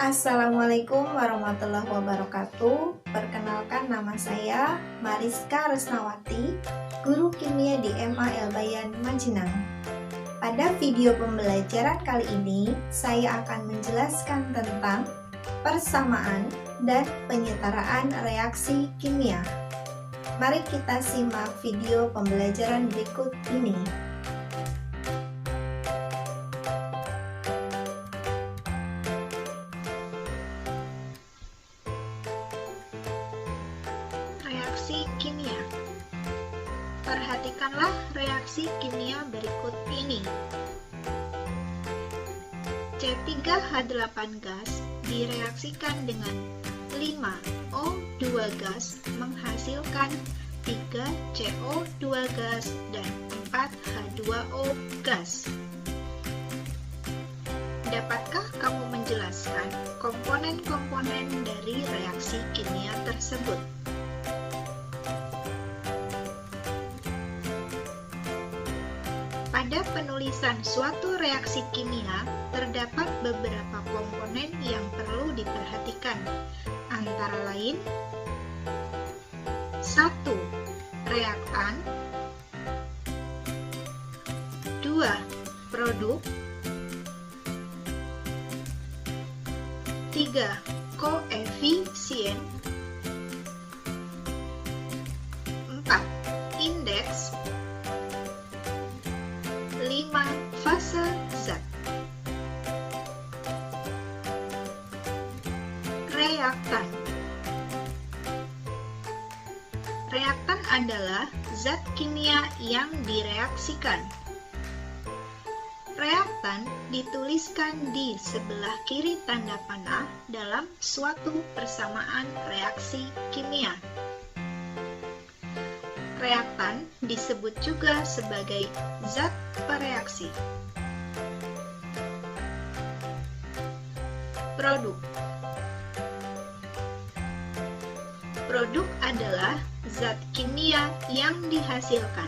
Assalamualaikum warahmatullahi wabarakatuh. Perkenalkan, nama saya Mariska Resnawati, guru kimia di MA Elbayan Majinang. Pada video pembelajaran kali ini, saya akan menjelaskan tentang persamaan dan penyetaraan reaksi kimia. Mari kita simak video pembelajaran berikut ini. Reaksi kimia. Perhatikanlah reaksi kimia berikut ini. C3H8 gas direaksikan dengan 5O2 gas menghasilkan 3CO2 gas dan 4H2O gas. Dapatkah kamu menjelaskan komponen-komponen dari reaksi kimia tersebut? Pada penulisan suatu reaksi kimia, terdapat beberapa komponen yang perlu diperhatikan, antara lain 1. Reaktan 2. Produk 3. Koefisien 4. Indeks 5. Fase zat. Reaktan. Reaktan adalah zat kimia yang direaksikan. Reaktan dituliskan di sebelah kiri tanda panah dalam suatu persamaan reaksi kimia. Reaktan disebut juga sebagai zat pereaksi. Produk. Produk adalah zat kimia yang dihasilkan.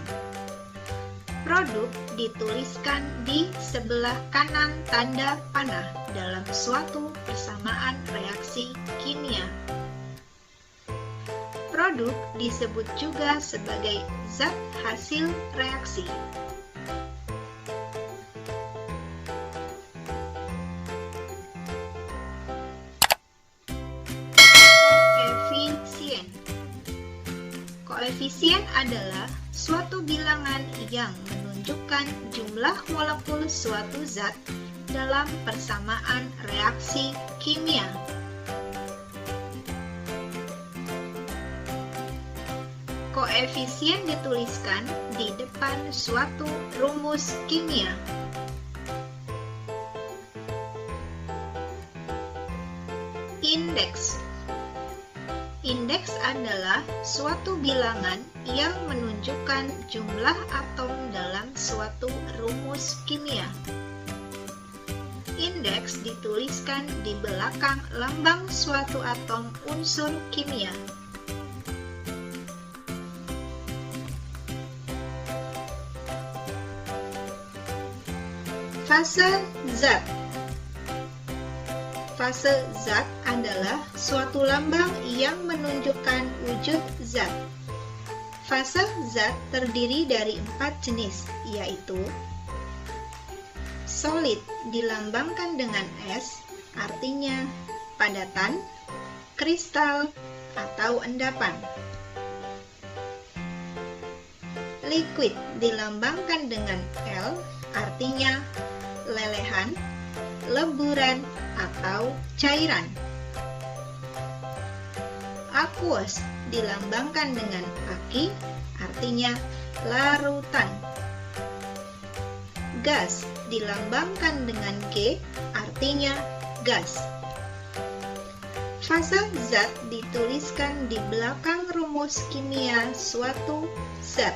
Produk dituliskan di sebelah kanan tanda panah dalam suatu persamaan reaksi kimia. Produk disebut juga sebagai zat hasil reaksi. Koefisien. Koefisien adalah suatu bilangan yang menunjukkan jumlah molekul suatu zat dalam persamaan reaksi kimia. Koefisien dituliskan di depan suatu rumus kimia. Indeks. Indeks adalah suatu bilangan yang menunjukkan jumlah atom dalam suatu rumus kimia. Indeks dituliskan di belakang lambang suatu atom unsur kimia. Fase zat. Fase zat adalah suatu lambang yang menunjukkan wujud zat. Fase zat terdiri dari 4 jenis, yaitu solid dilambangkan dengan S, artinya padatan, kristal, atau endapan. Liquid dilambangkan dengan L, artinya lelehan, leburan, atau cairan. Aqueous dilambangkan dengan Aq, artinya larutan. Gas dilambangkan dengan G, artinya gas. Fase zat dituliskan di belakang rumus kimia suatu zat.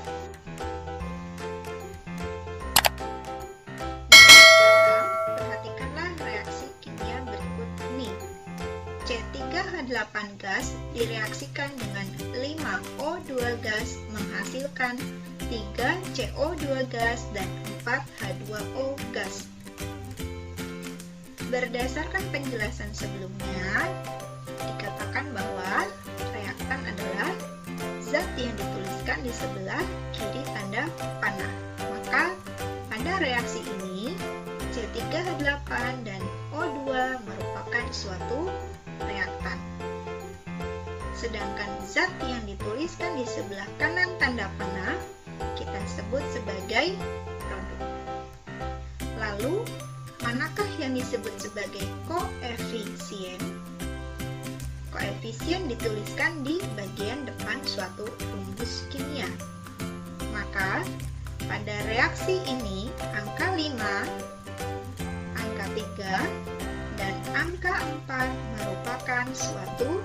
C3H8 gas direaksikan dengan 5O2 gas menghasilkan 3CO2 gas dan 4H2O gas. Berdasarkan penjelasan sebelumnya, dikatakan bahwa reaktan adalah zat yang dituliskan di sebelah kiri tanda panah. Maka pada reaksi ini C3H8 dan O2 merupakan suatu reaktan. Sedangkan zat yang dituliskan di sebelah kanan tanda panah kita sebut sebagai produk. Lalu, manakah yang disebut sebagai koefisien? Koefisien dituliskan di bagian depan suatu rumus kimia. Maka, pada reaksi ini, angka 5, angka 3, dan angka 4 merupakan suatu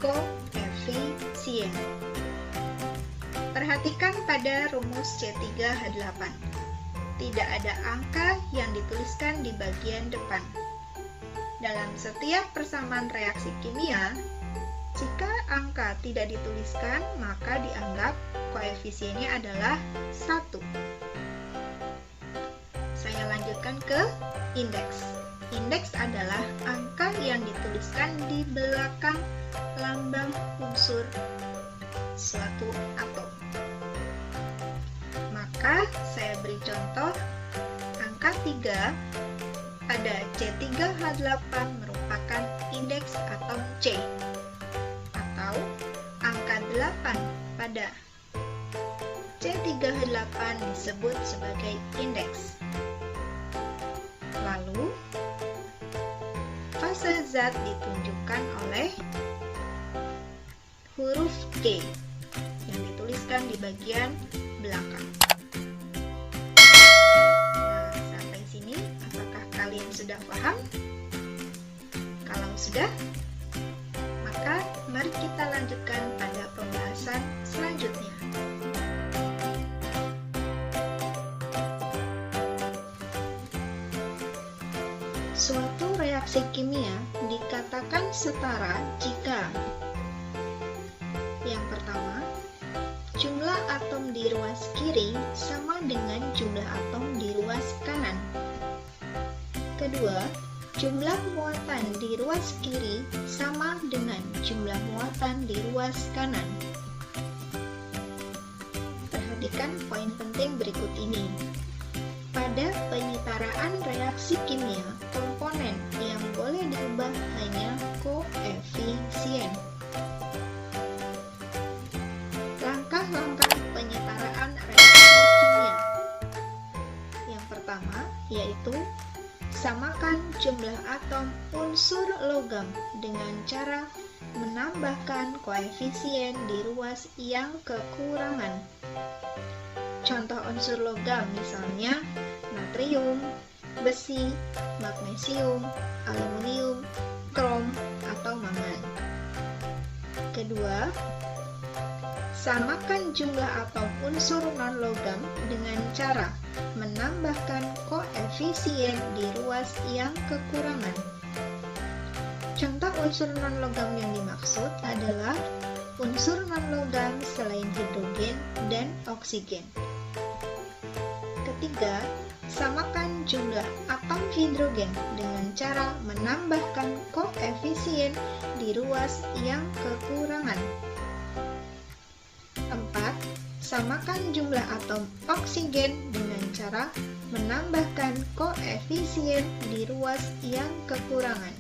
koefisien. Perhatikan pada rumus C3H8. Tidak ada angka yang dituliskan di bagian depan. Dalam setiap persamaan reaksi kimia, jika angka tidak dituliskan, maka dianggap koefisiennya adalah 1. Saya lanjutkan ke indeks. Indeks adalah angka yang dituliskan di belakang lambang unsur suatu atom. Maka saya beri contoh, angka 3 pada C3H8 merupakan indeks atom C, atau angka 8 pada C3H8 disebut sebagai indeks. Lalu, fase zat ditunjukkan oleh huruf G yang dituliskan di bagian belakang. Nah, sampai sini apakah kalian sudah paham? Kalau sudah, maka mari kita lanjutkan pada pembahasan selanjutnya. Suatu reaksi kimia dikatakan setara jika yang pertama, jumlah atom di ruas kiri sama dengan jumlah atom di ruas kanan. Kedua, jumlah muatan di ruas kiri sama dengan jumlah muatan di ruas kanan. Perhatikan poin penting berikut ini. Pada penyetaraan reaksi kimia, komponen yang boleh diubah hanya koefisien. Langkah-langkah penyetaraan reaksi kimia. Yang pertama yaitu samakan jumlah atom unsur logam dengan cara menambahkan koefisien di ruas yang kekurangan. Contoh unsur logam misalnya natrium, besi, magnesium, aluminium, krom, atau mangan. Kedua, samakan jumlah atom unsur non-logam dengan cara menambahkan koefisien di ruas yang kekurangan. Contoh unsur non-logam yang dimaksud adalah unsur non-logam selain hidrogen dan oksigen. Ketiga, samakan jumlah atom hidrogen dengan cara menambahkan koefisien di ruas yang kekurangan. 4. Samakan jumlah atom oksigen dengan cara menambahkan koefisien di ruas yang kekurangan.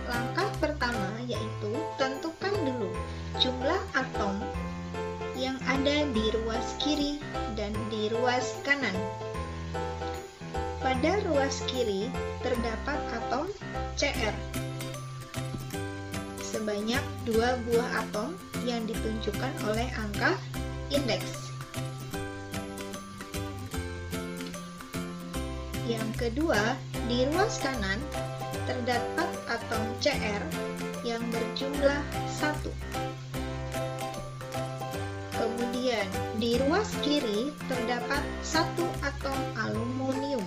Langkah pertama yaitu tentukan dulu jumlah atom yang ada di ruas kiri dan di ruas kanan. Pada ruas kiri terdapat atom Cr sebanyak 2 buah atom yang ditunjukkan oleh angka indeks. Yang kedua, di ruas kanan terdapat atom Cr yang berjumlah 1. Kemudian, di ruas kiri terdapat 1 atom aluminium.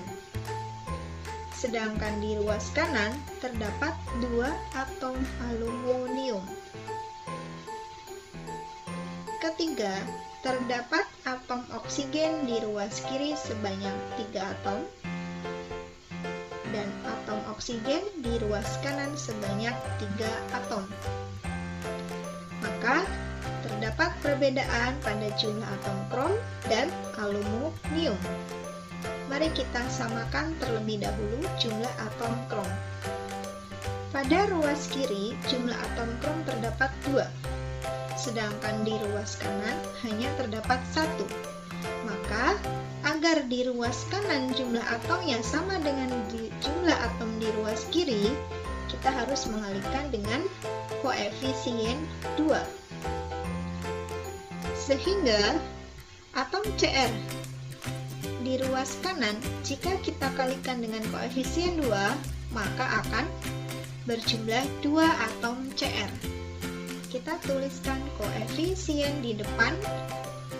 Sedangkan di ruas kanan terdapat 2 atom aluminium. Ketiga, terdapat atom oksigen di ruas kiri sebanyak 3 atom dan atom oksigen di ruas kanan sebanyak 3 atom. Maka terdapat perbedaan pada jumlah atom krom dan aluminium. Mari kita samakan terlebih dahulu jumlah atom krom. Pada ruas kiri, jumlah atom krom terdapat 2, sedangkan di ruas kanan hanya terdapat 1. Maka, agar di ruas kanan jumlah atomnya sama dengan jumlah atom di ruas kiri, kita harus mengalihkan dengan koefisien 2. Sehingga, atom Cr di ruas kanan, jika kita kalikan dengan koefisien 2, maka akan berjumlah 2 atom Cr. Kita tuliskan koefisien di depan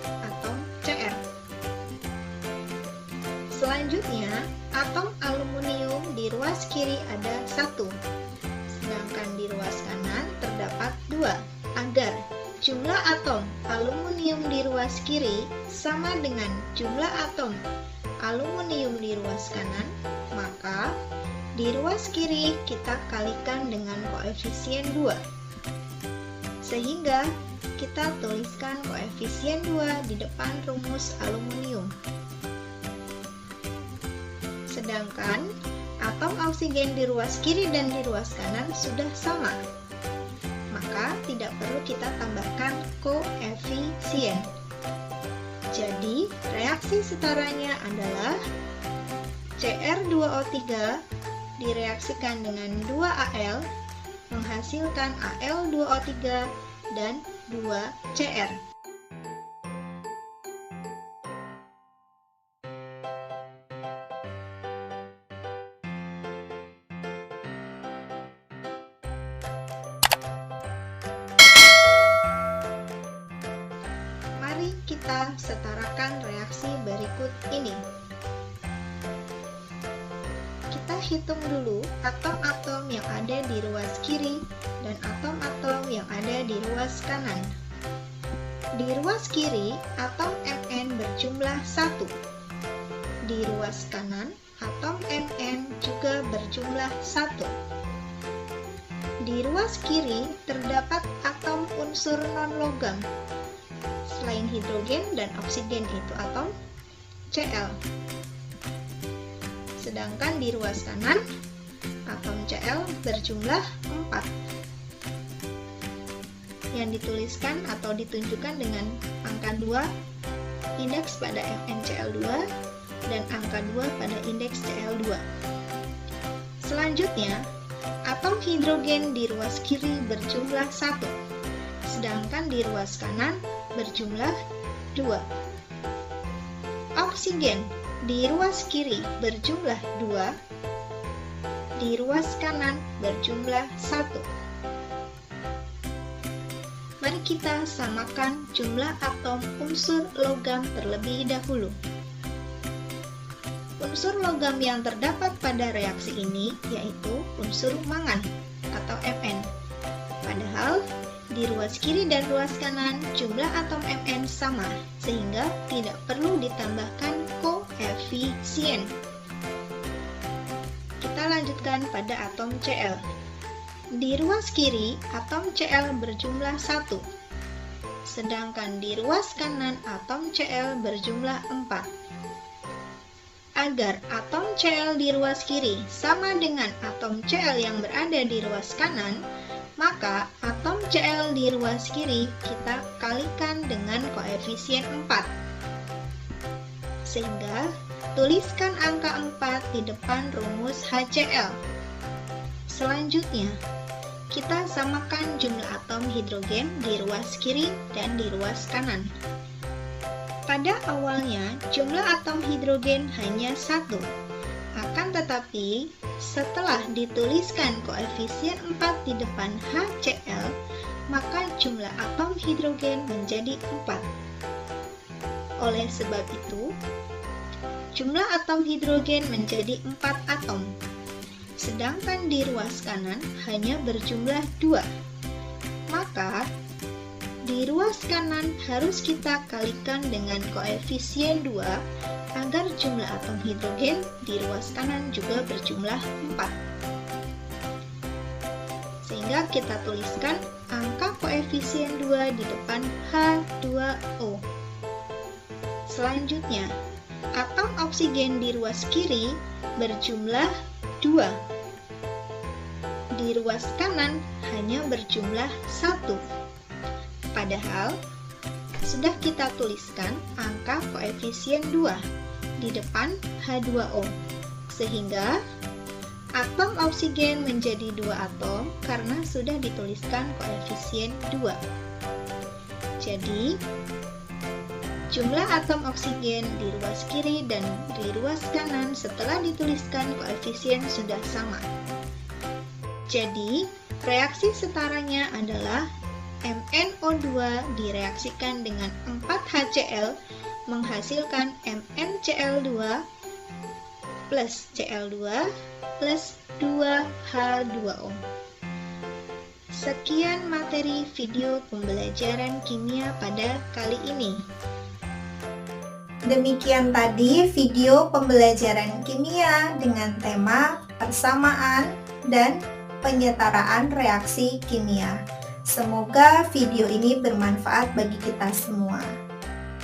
atom Cr. Selanjutnya, atom aluminium di ruas kiri ada 1, sedangkan di ruas kanan terdapat 2. Agar jumlah atom aluminium di ruas kiri sama dengan jumlah atom aluminium di ruas kanan, maka di ruas kiri kita kalikan dengan koefisien 2. Sehingga kita tuliskan koefisien 2 di depan rumus aluminium. Sedangkan atom oksigen di ruas kiri dan di ruas kanan sudah sama, maka tidak perlu kita tambahkan koefisien. Jadi, reaksi setaranya adalah Cr2O3 direaksikan dengan 2Al menghasilkan Al2O3 dan 2Cr. Mari kita setarakan reaksi berikut ini. Kita hitung dulu atom-atom yang ada di ruas kiri dan atom-atom yang ada di ruas kanan. Di ruas kiri, atom Mn berjumlah 1. Di ruas kanan, atom Mn juga berjumlah 1. Di ruas kiri terdapat atom unsur non-logam. Selain hidrogen dan oksigen itu atom Cl. Sedangkan di ruas kanan, atom Cl berjumlah 4. Yang dituliskan atau ditunjukkan dengan angka 2, indeks pada MnCl2, dan angka 2 pada indeks Cl2. Selanjutnya, atom hidrogen di ruas kiri berjumlah 1, sedangkan di ruas kanan berjumlah 2. Oksigen di ruas kiri berjumlah 2, di ruas kanan berjumlah 1. Mari kita samakan jumlah atom unsur logam terlebih dahulu. Unsur logam yang terdapat pada reaksi ini yaitu unsur mangan atau Mn. Padahal di ruas kiri dan ruas kanan jumlah atom Mn sama, sehingga tidak perlu ditambahkan koefisien. Kita lanjutkan pada atom Cl. Di ruas kiri, atom Cl berjumlah 1, sedangkan di ruas kanan atom Cl berjumlah 4. Agar atom Cl di ruas kiri sama dengan atom Cl yang berada di ruas kanan, maka atom Cl di ruas kiri kita kalikan dengan koefisien 4. Sehingga, tuliskan angka 4 di depan rumus HCl. Selanjutnya, kita samakan jumlah atom hidrogen di ruas kiri dan di ruas kanan. Pada awalnya, jumlah atom hidrogen hanya 1. Akan tetapi, setelah dituliskan koefisien 4 di depan HCl, maka jumlah atom hidrogen menjadi 4. Oleh sebab itu, jumlah atom hidrogen menjadi 4 atom. sedangkan di ruas kanan hanya berjumlah 2. Maka, di ruas kanan harus kita kalikan dengan koefisien 2 agar jumlah atom hidrogen di ruas kanan juga berjumlah 4. Sehingga kita tuliskan angka koefisien 2 di depan H2O. Selanjutnya, atom oksigen di ruas kiri berjumlah 2. Di ruas kanan hanya berjumlah 1. Padahal, sudah kita tuliskan angka koefisien 2 di depan H2O, sehingga atom oksigen menjadi 2 atom karena sudah dituliskan koefisien 2. Jadi, jumlah atom oksigen di ruas kiri dan di ruas kanan setelah dituliskan koefisien sudah sama. Jadi, reaksi setaranya adalah MnO2 direaksikan dengan 4HCl menghasilkan MnCl2 plus Cl2 plus 2H2O. Sekian materi video pembelajaran kimia pada kali ini. Demikian tadi video pembelajaran kimia dengan tema persamaan dan penyetaraan reaksi kimia. Semoga video ini bermanfaat bagi kita semua.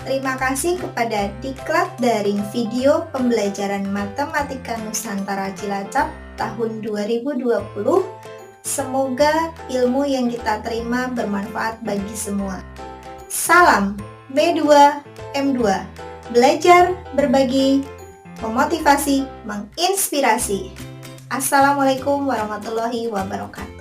Terima kasih kepada Diklat Daring Video Pembelajaran Matematika Nusantara Cilacap tahun 2020. Semoga ilmu yang kita terima bermanfaat bagi semua. Salam B2 M2. Belajar, berbagi, memotivasi, menginspirasi. Assalamualaikum warahmatullahi wabarakatuh.